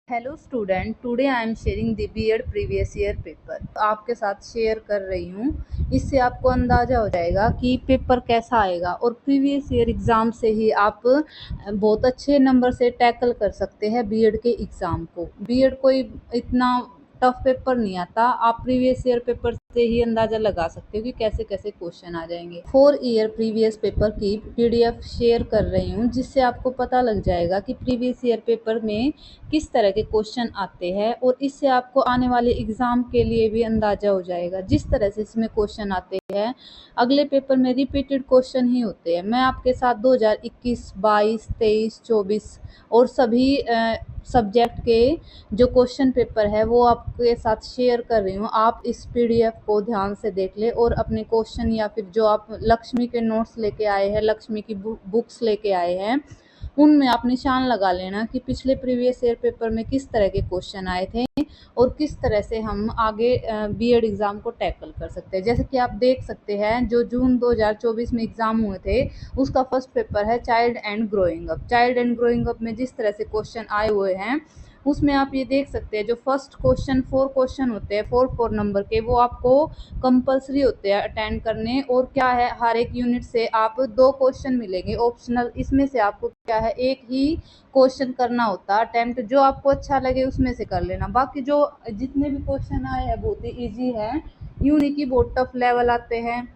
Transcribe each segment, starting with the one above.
Hello student, today I am sharing the BEd previous year paper. आपके साथ share कर रही हूँ। इससे आपको अंदाज़ा हो जाएगा कि पेपर कैसा आएगा और प्रीवियस ईयर एग्ज़ाम से ही आप बहुत अच्छे नंबर से टैकल कर सकते हैं बीएड के एग्ज़ाम को। बीएड कोई इतना टफ पेपर नहीं आता। आप प्रीवियस ईयर पेपर से ही अंदाज़ा लगा सकते हो कि कैसे कैसे क्वेश्चन आ जाएंगे। 4 ईयर प्रीवियस पेपर की पीडीएफ शेयर कर रही हूँ, जिससे आपको पता लग जाएगा कि प्रीवियस ईयर पेपर में किस तरह के क्वेश्चन आते हैं और इससे आपको आने वाले एग्ज़ाम के लिए भी अंदाज़ा हो जाएगा। जिस तरह से इसमें क्वेश्चन आते हैं, अगले पेपर में रिपीटेड क्वेश्चन ही होते हैं। मैं आपके साथ 2021, 22, 23, 24 और सभी सब्जेक्ट के जो क्वेश्चन पेपर है वो आपके साथ शेयर कर रही हूँ। आप इस पीडीएफ को ध्यान से देख ले और अपने क्वेश्चन या फिर जो आप लक्ष्मी के नोट्स लेके आए हैं, लक्ष्मी की बुक्स लेके आए हैं, उनमें आप निशान लगा लेना कि पिछले प्रीवियस ईयर पेपर में किस तरह के क्वेश्चन आए थे और किस तरह से हम आगे बीएड एग्ज़ाम को टैकल कर सकते हैं। जैसे कि आप देख सकते हैं, जो जून 2024 में एग्ज़ाम हुए थे उसका फर्स्ट पेपर है child and growing up. Child and growing up में जिस तरह से क्वेश्चन आए हुए हैं उसमें आप ये देख सकते हैं, जो फर्स्ट क्वेश्चन 4 क्वेश्चन होते हैं 4 नंबर के, वो आपको कंपलसरी होते हैं अटेंड करने। और क्या है, हर एक यूनिट से आप 2 क्वेश्चन मिलेंगे ऑप्शनल। इसमें से आपको क्या है, एक ही क्वेश्चन करना होता है अटेम्प्ट। जो आपको अच्छा लगे उसमें से कर लेना। बाकी जो जितने भी क्वेश्चन आए हैं बहुत ही ईजी है, यूं नहीं कि बहुत टफ लेवल आते हैं।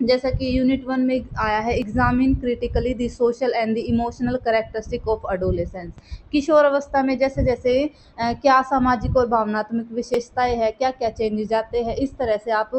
जैसा कि यूनिट 1 में आया है, examine critically the social and the emotional characteristic of adolescence. किशोर अवस्था में जैसे जैसे क्या सामाजिक और भावनात्मक विशेषताएं हैं, क्या क्या चेंजेस आते हैं, इस तरह से आप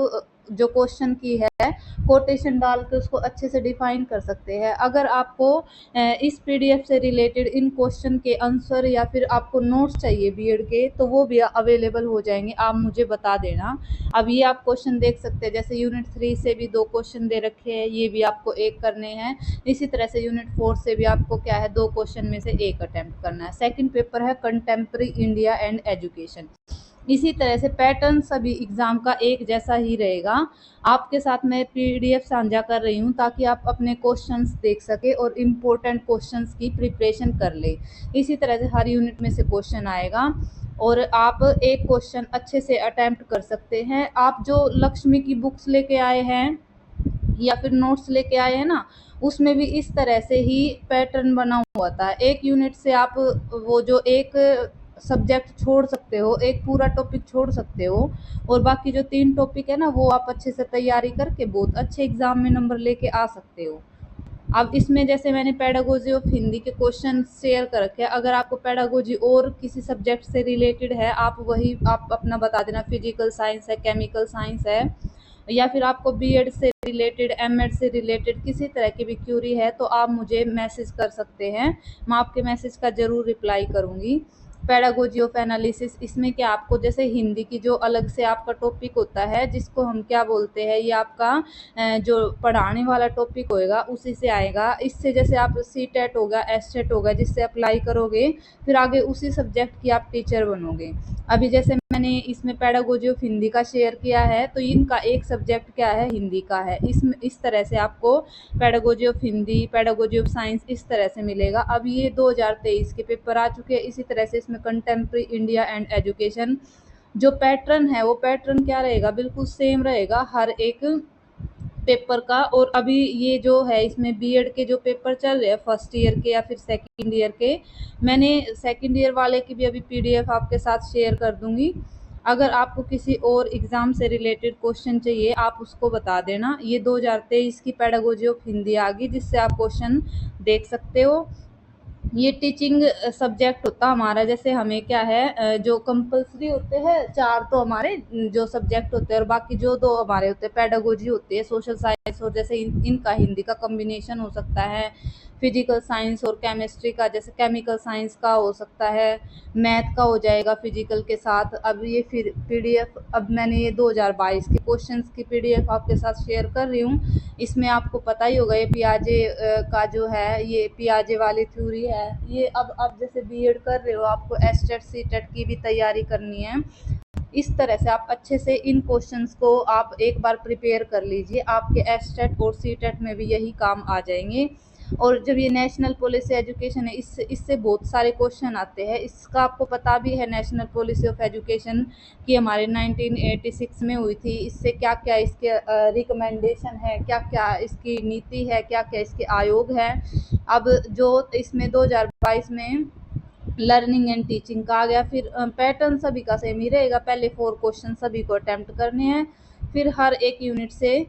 जो क्वेश्चन की है कोटेशन डाल के उसको अच्छे से डिफाइन कर सकते हैं। अगर आपको इस पीडीएफ से रिलेटेड इन क्वेश्चन के आंसर या फिर आपको नोट्स चाहिए बीएड के, तो वो भी अवेलेबल हो जाएंगे। आप मुझे बता देना। अब ये आप क्वेश्चन देख सकते हैं, जैसे यूनिट 3 से भी 2 क्वेश्चन दे रखे हैं, ये भी आपको एक करने हैं। इसी तरह से यूनिट 4 से भी आपको क्या है, 2 क्वेश्चन में से एक अटेम्प्ट करना है। सेकंड पेपर है कंटेम्प्रेरी इंडिया एंड एजुकेशन। इसी तरह से पैटर्न सभी एग्जाम का एक जैसा ही रहेगा। आपके साथ मैं पीडीएफ साझा कर रही हूँ ताकि आप अपने क्वेश्चंस देख सके और इम्पोर्टेंट क्वेश्चंस की प्रिपरेशन कर ले। इसी तरह से हर यूनिट में से क्वेश्चन आएगा और आप एक क्वेश्चन अच्छे से अटेम्प्ट कर सकते हैं। आप जो लक्ष्मी की बुक्स लेके आए हैं या फिर नोट्स लेके आए हैं ना, उसमें भी इस तरह से ही पैटर्न बना हुआ था। एक यूनिट से आप वो जो एक सब्जेक्ट छोड़ सकते हो, एक पूरा टॉपिक छोड़ सकते हो और बाकी जो 3 टॉपिक है ना वो आप अच्छे से तैयारी करके बहुत अच्छे एग्जाम में नंबर लेके आ सकते हो। अब इसमें जैसे मैंने पेडागोजी ऑफ हिंदी के क्वेश्चन शेयर कर रखे हैं। अगर आपको पेडागोजी और किसी सब्जेक्ट से रिलेटेड है, आप वही आप अपना बता देना। फिजिकल साइंस है, केमिकल साइंस है, या फिर आपको बीएड से रिलेटेड, एमएड से रिलेटेड किसी तरह की भी क्यूरी है तो आप मुझे मैसेज कर सकते हैं। मैं आपके मैसेज का ज़रूर रिप्लाई करूँगी। पेडागोजी ऑफ एनालिसिस, इसमें क्या आपको जैसे हिंदी की जो अलग से आपका टॉपिक होता है जिसको हम क्या बोलते हैं, ये आपका जो पढ़ाने वाला टॉपिक होएगा उसी से आएगा। इससे जैसे आप सीटेट होगा, एसटेट होगा, जिससे अप्लाई करोगे फिर आगे उसी सब्जेक्ट की आप टीचर बनोगे। अभी जैसे मैंने इसमें पेडागोजी ऑफ हिंदी का शेयर किया है तो इनका एक सब्जेक्ट क्या है, हिंदी का है। इस तरह से आपको pedagogy of Hindi, pedagogy of science इस तरह से मिलेगा। अब ये 2023 के पेपर आ चुके हैं। इसी तरह से इसमें कंटेम्प्रेरी इंडिया एंड एजुकेशन जो पैटर्न है वो पैटर्न क्या रहेगा, बिल्कुल सेम रहेगा हर एक पेपर का। और अभी ये जो है इसमें बीएड के जो पेपर चल रहे हैं फर्स्ट ईयर के या फिर सेकंड ईयर के, मैंने सेकंड ईयर वाले की भी अभी पीडीएफ आपके साथ शेयर कर दूंगी। अगर आपको किसी और एग्ज़ाम से रिलेटेड क्वेश्चन चाहिए आप उसको बता देना। ये 2023 की पेडागोजी ऑफ हिंदी आ गई जिससे आप क्वेश्चन देख सकते हो। ये टीचिंग सब्जेक्ट होता हमारा। जैसे हमें क्या है, जो कंपलसरी होते हैं 4 तो हमारे जो सब्जेक्ट होते हैं और बाकी जो 2 हमारे होते हैं पेडागोजी होती है, सोशल साइंस और जैसे इनका हिंदी का कॉम्बिनेशन हो सकता है। फिजिकल साइंस और केमिस्ट्री का, जैसे केमिकल साइंस का हो सकता है, मैथ का हो जाएगा फिजिकल के साथ। अब ये फिर पीडीएफ, अब मैंने ये 2022 के क्वेश्चंस की पीडीएफ आपके साथ शेयर कर रही हूँ। इसमें आपको पता ही होगा ये पियाजे का जो है, ये पियाजे वाली थ्योरी है। ये अब जैसे बीएड कर रहे हो आपको एसटेट सीटेट की भी तैयारी करनी है। इस तरह से आप अच्छे से इन क्वेश्चंस को आप एक बार प्रिपेयर कर लीजिए, आपके एसटेट और सीटेट में भी यही काम आ जाएंगे। और जब ये नेशनल पॉलिसी एजुकेशन है, इससे बहुत सारे क्वेश्चन आते हैं। इसका आपको पता भी है, नेशनल पॉलिसी ऑफ एजुकेशन की हमारे 1986 में हुई थी। इससे क्या क्या इसके रिकमेंडेशन है, क्या क्या इसकी नीति है, क्या क्या इसके आयोग है। अब जो इसमें 2022 में लर्निंग एंड टीचिंग का आ गया। फिर पैटर्न सभी का सेम ही रहेगा, पहले 4 क्वेश्चन सभी को अटेम्प्ट करने हैं, फिर हर एक यूनिट से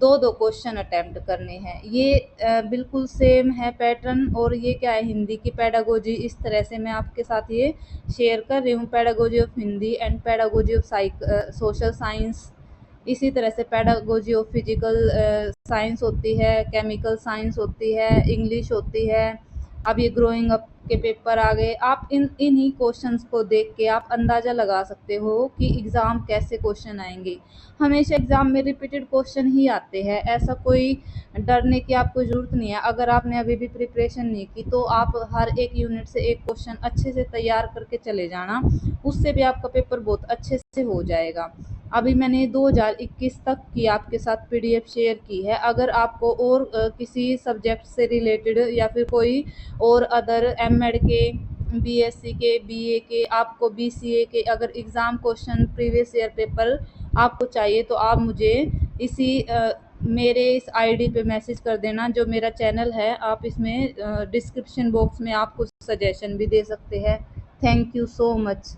2-2 क्वेश्चन अटेम्प्ट करने हैं। ये बिल्कुल सेम है पैटर्न। और ये क्या है, हिंदी की पेडागोजी। इस तरह से मैं आपके साथ ये शेयर कर रही हूँ, pedagogy of Hindi and pedagogy of social science. इसी तरह से पेडागोजी ऑफ फिजिकल साइंस होती है, केमिकल साइंस होती है, इंग्लिश होती है। अब ये ग्रोइंग अप के पेपर आ गए। आप इन्हीं क्वेश्चंस को देख के आप अंदाज़ा लगा सकते हो कि एग्ज़ाम कैसे क्वेश्चन आएंगे। हमेशा एग्ज़ाम में रिपीटेड क्वेश्चन ही आते हैं, ऐसा कोई डरने की आपको ज़रूरत नहीं है। अगर आपने अभी भी प्रिपरेशन नहीं की तो आप हर एक यूनिट से एक क्वेश्चन अच्छे से तैयार करके चले जाना, उससे भी आपका पेपर बहुत अच्छे से हो जाएगा। अभी मैंने 2021 तक की आपके साथ पीडीएफ शेयर की है। अगर आपको और किसी सब्जेक्ट से रिलेटेड या फिर कोई और अदर एमएड के, बीएससी के, बीए के, आपको बीसीए के अगर exam question previous year paper आपको चाहिए तो आप मुझे इसी मेरे इस आईडी पे मैसेज कर देना, जो मेरा चैनल है। आप इसमें डिस्क्रिप्शन बॉक्स में आपको सजेशन भी दे सकते हैं। Thank you so much.